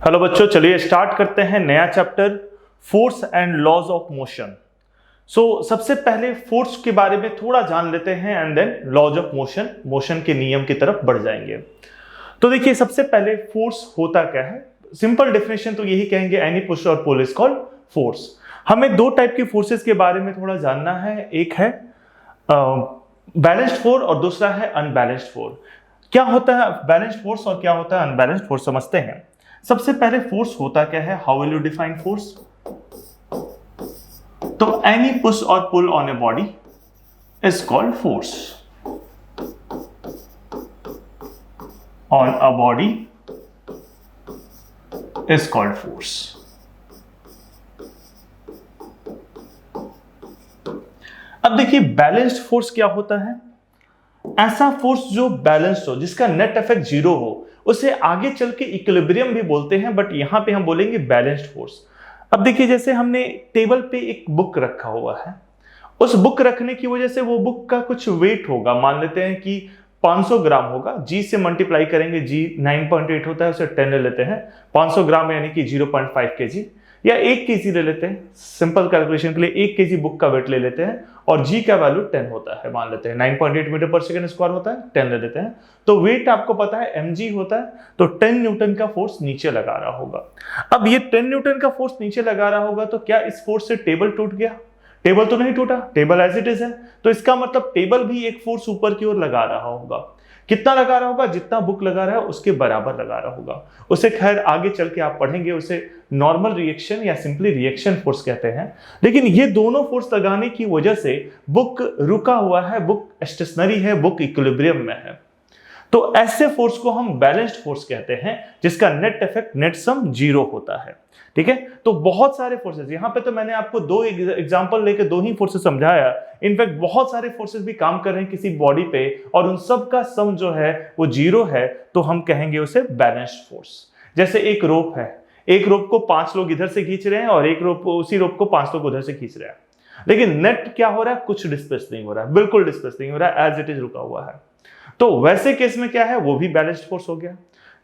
Hello बच्चों, चलिए start करते हैं नया chapter force and laws of motion. सबसे पहले फोर्स के बारे में थोड़ा जान लेते हैं and then laws of motion, motion के नियम की तरफ बढ़ जाएंगे। तो देखिए, सबसे पहले फोर्स होता क्या है। सिंपल डेफिनेशन तो यही कहेंगे, एनी पुश और पुल इज कॉल्ड फोर्स। हमें दो टाइप की फोर्सेस के बारे में थोड़ा जानना है, एक है बैलेंस्ड फोर्स और दूसरा है अनबैलेंस्ड फोर्स। क्या होता है बैलेंस्ड फोर्स और क्या होता है अनबैलेंस्ड फोर्स, समझते हैं। सबसे पहले फोर्स होता क्या है, how will you define force. तो एनी पुश और pull on a body is called force on a body is called force. अब देखिए, बैलेंस्ड फोर्स क्या होता है। ऐसा फोर्स जो बैलेंस्ड हो, जिसका नेट इफेक्ट जीरो हो, उसे आगे चल के इक्विलिब्रियम भी बोलते हैं, बट यहां पे हम बोलेंगे बैलेंस्ड फोर्स। अब देखिए, जैसे हमने टेबल पे एक बुक रखा हुआ है, उस बुक रखने की वजह से वो बुक का कुछ वेट होगा, मान लेते हैं कि 500 ग्राम होगा। जी से मल्टीप्लाई करेंगे, जी 9.8 होता है, उसे 10 ले लेते हैं। 500 ग्राम यानी कि 0.5 kg, या 1 kg ले लेते हैं सिंपल कैलकुलेशन के लिए। 1 kg बुक का वेट ले लेते हैं और जी का वैल्यू 10 होता है, मान लेते हैं 9.8 मीटर पर सेकंड स्क्वायर होता है, 10 ले लेते हैं। तो वेट आपको पता है mg होता है, तो 10 न्यूटन का फोर्स नीचे लगा रहा होगा। अब ये 10 न्यूटन का फोर्स नीचे लगा रहा होगा, तो क्या इस फोर्स से टेबल टूट गया? टेबल तो नहीं टूटा, टेबल एज इट इज है। तो इसका मतलब टेबल भी एक फोर्स ऊपर की ओर लगा रहा होगा। कितना लगा रहा होगा? जितना बुक लगा रहा है उसके बराबर लगा रहा होगा। उसे खैर आगे चल के आप पढ़ेंगे, उसे नॉर्मल रिएक्शन या सिंपली रिएक्शन फोर्स कहते हैं। लेकिन ये दोनों फोर्स लगाने की वजह से बुक रुका हुआ है, बुक स्टेशनरी है, बुक इक्विलिब्रियम में है। तो ऐसे फोर्स को हम बैलेंस्ड फोर्स कहते हैं, जिसका net effect, net sum zero होता है। ठीक है, तो बहुत सारे फोर्सेस, यहां पे तो मैंने आपको दो एग्जांपल लेके दो ही फोर्सेस समझाया। इनफैक्ट बहुत सारे फोर्सेस भी काम कर रहे हैं किसी बॉडी पे, और उन सब का सम जो है वो जीरो है, तो हम कहेंगे उसे बैलेंस्ड फोर्स। जैसे एक रोप है, एक रोप को 5 लोग इधर से खींच रहे हैं और एक रोप, उसी रोप को 5 लोग उधर से खींच रहे हैं, लेकिन नेट क्या हो रहा है? कुछ डिस्प्लेस नहीं हो रहा है, बिल्कुल डिस्प्लेस नहीं हो रहा है, एज इट इज रुका हुआ है। तो वैसे केस में क्या है, वो भी बैलेंस्ड फोर्स हो गया।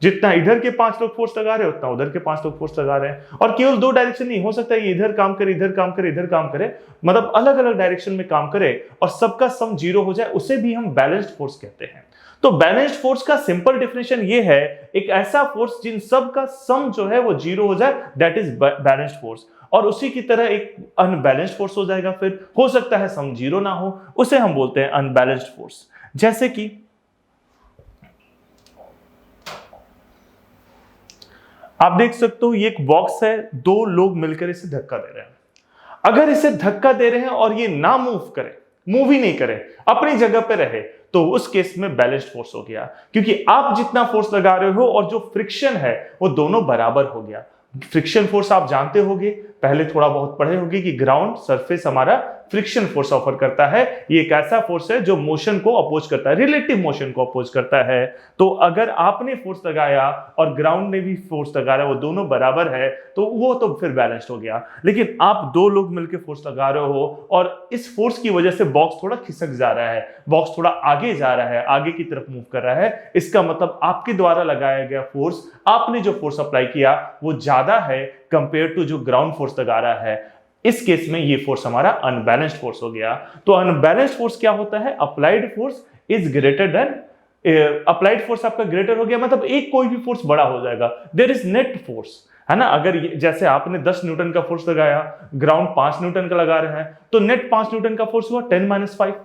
जितना इधर के 5 लोग फोर्स लगा रहे हैं, उतना उधर के 5 लोग फोर्स लगा रहे हैं। और केवल दो डायरेक्शन नहीं हो सकता, ये इधर काम करे, इधर काम करे, इधर काम करे, मतलब अलग अलग डायरेक्शन में काम करे और सबका सम जीरो हो जाए, उसे भी हम बैलेंस्ड फोर्स कहते हैं। तो बैलेंस्ड फोर्स का सिंपल डेफिनेशन ये है, एक ऐसा फोर्स जिन सब का सम जो है वो जीरो हो जाए, दैट इज बैलेंस्ड फोर्स। और उसी की तरह एक अनबैलेंस्ड फोर्स हो जाएगा, फिर हो सकता है सम जीरो ना हो, उसे हम बोलते हैं अनबैलेंस्ड फोर्स। जैसे कि आप देख सकते हो, ये एक बॉक्स है, दो लोग मिलकर इसे धक्का दे रहे हैं। अगर इसे धक्का दे रहे हैं और ये ना मूव करे, मूव ही नहीं करे, अपनी जगह पे रहे, तो उस केस में बैलेंस्ड फोर्स हो गया, क्योंकि आप जितना फोर्स लगा रहे हो और जो फ्रिक्शन है वो दोनों बराबर हो गया। फ्रिक्शन फोर्स आप जानते होंगे, पहले थोड़ा बहुत पढ़े होंगे कि ग्राउंड सरफेस हमारा फ्रिक्शन फोर्स ऑफर करता है। ये एक ऐसा फोर्स है जो मोशन को अपोज करता है, रिलेटिव मोशन को अपोज करता है। तो अगर आपने फोर्स लगाया और ग्राउंड ने भी फोर्स लगाया, वो दोनों बराबर है, तो वो तो फिर बैलेंस्ड हो गया। लेकिन आप दो लोग मिलकर फोर्स लगा रहे हो और इस फोर्स की वजह से बॉक्स थोड़ा खिसक जा रहा है, बॉक्स थोड़ा आगे जा रहा है, आगे की तरफ मूव कर रहा है, इसका मतलब आपके द्वारा लगाया गया फोर्स, आपने जो फोर्स अप्लाई किया वो ज्यादा है कंपेयर टू जो ग्राउंड फोर्स लगा रहा है। इस केस में ये फोर्स हमारा अनबैलेंस्ड फोर्स हो गया। तो अनबैलेंस्ड फोर्स क्या होता है? Applied force is greater than, applied force आपका ग्रेटर हो गया, मतलब एक कोई भी फोर्स बड़ा हो जाएगा। देयर इज नेट फोर्स, है ना। अगर जैसे आपने 10 न्यूटन का फोर्स लगाया, ग्राउंड 5 न्यूटन का लगा रहे हैं, तो नेट 5 न्यूटन का फोर्स हुआ 10-5।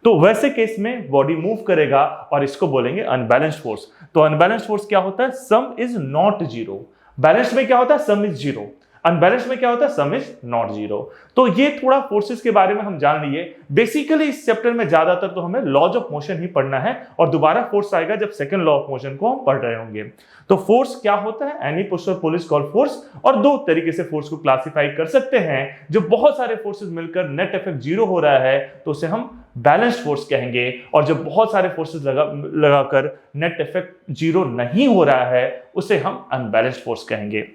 तो वैसे केस में बॉडी मूव करेगा और इसको बोलेंगे अनबैलेंस्ड फोर्स। तो अनबैलेंस्ड फोर्स क्या होता है? सम इज नॉट जीरो। बैलेंस में क्या होता है? सम इज जीरो। अनबैलेंस में क्या होता है? सम इज नॉट जीरो। तो ये थोड़ा फोर्सेस के बारे में हम जान लिए। बेसिकली इस चैप्टर में ज्यादातर तो हमें लॉज ऑफ मोशन ही पढ़ना है, और दोबारा फोर्स आएगा जब सेकंड लॉ ऑफ मोशन को हम पढ़ रहे होंगे। तो फोर्स क्या होता है? एनी पुश और पुल इज कॉल्ड फोर्स। और दो तरीके से फोर्स को क्लासिफाई कर सकते हैं। जो बहुत सारे फोर्सेस मिलकर नेट इफेक्ट जीरो हो रहा है, तो उसे हम बैलेंस्ड फोर्स कहेंगे। और जब बहुत सारे फोर्सेस लगाकर नेट इफेक्ट जीरो नहीं हो रहा है, उसे हम अनबैलेंस्ड फोर्स कहेंगे।